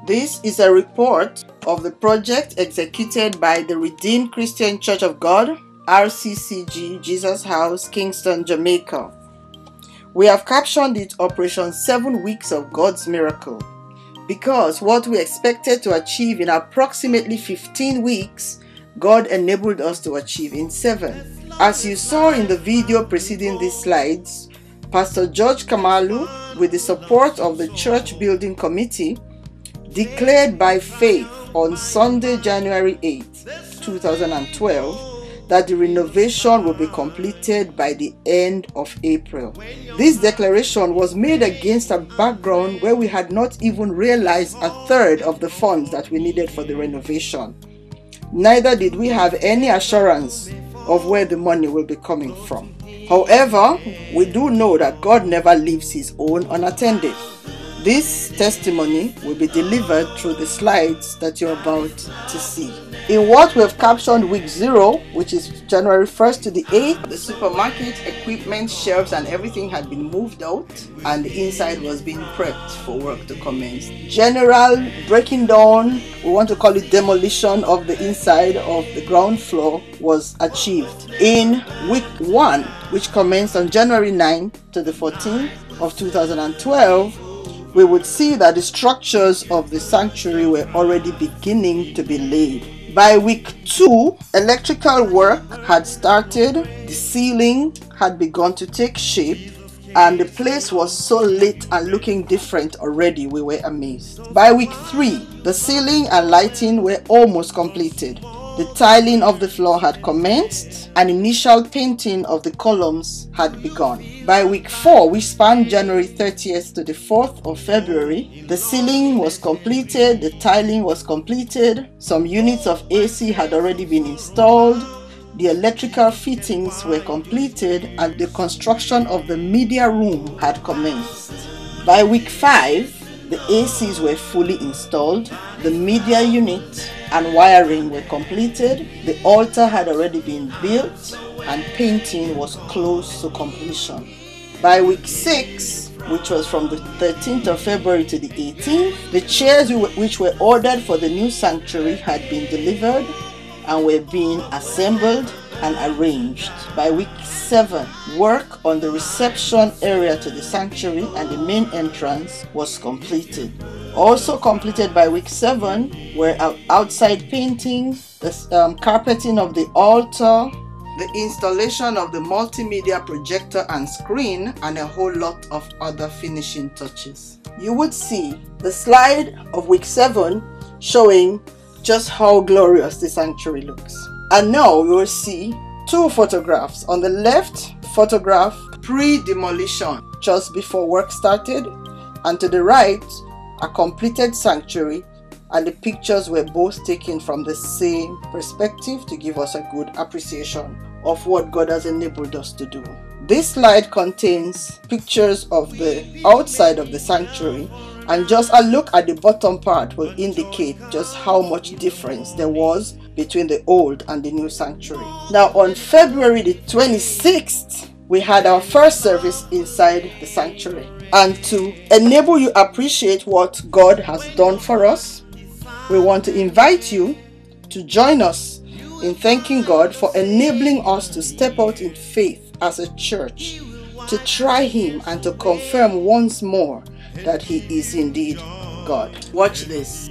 This is a report of the project executed by the Redeemed Christian Church of God, RCCG, Jesus House, Kingston, Jamaica. We have captioned it Operation 7 Weeks of God's Miracle, because what we expected to achieve in approximately 15 weeks, God enabled us to achieve in 7. As you saw in the video preceding these slides, Pastor George Kamalu, with the support of the Church Building Committee, declared by faith on Sunday, January 8, 2012, that the renovation will be completed by the end of April. This declaration was made against a background where we had not even realized a third of the funds that we needed for the renovation. Neither did we have any assurance of where the money will be coming from. However, we do know that God never leaves His own unattended. This testimony will be delivered through the slides that you're about to see. In what we have captioned week 0, which is January 1st to the 8th, the supermarket equipment, shelves and everything had been moved out and the inside was being prepped for work to commence. General breaking down, we want to call it demolition, of the inside of the ground floor was achieved. In week 1, which commenced on January 9th to the 14th of 2012, we would see that the structures of the sanctuary were already beginning to be laid. By week 2, electrical work had started, the ceiling had begun to take shape, and the place was so lit and looking different already, we were amazed. By week 3, the ceiling and lighting were almost completed. The tiling of the floor had commenced, and initial painting of the columns had begun. By week 4, which spanned January 30th to the 4th of February, the ceiling was completed, the tiling was completed, some units of AC had already been installed, the electrical fittings were completed, and the construction of the media room had commenced. By week 5, the ACs were fully installed, the media unit and wiring were completed, the altar had already been built, and painting was close to completion. By week 6, which was from the 13th of February to the 18th, the chairs which were ordered for the new sanctuary had been delivered and were being assembled and arranged. By week 7, work on the reception area to the sanctuary and the main entrance was completed. Also completed by week 7 were outside painting, the carpeting of the altar, the installation of the multimedia projector and screen, and a whole lot of other finishing touches. You would see the slide of week 7 showing just how glorious the sanctuary looks. And now you will see 2 photographs. On the left, photograph pre-demolition, just before work started, and to the right, a completed sanctuary, and the pictures were both taken from the same perspective to give us a good appreciation of what God has enabled us to do. This slide contains pictures of the outside of the sanctuary, and just a look at the bottom part will indicate just how much difference there was between the old and the new sanctuary. Now on February the 26th, we had our first service inside the sanctuary. And to enable you appreciate what God has done for us, we want to invite you to join us in thanking God for enabling us to step out in faith as a church, to try Him and to confirm once more that He is indeed God. Watch this.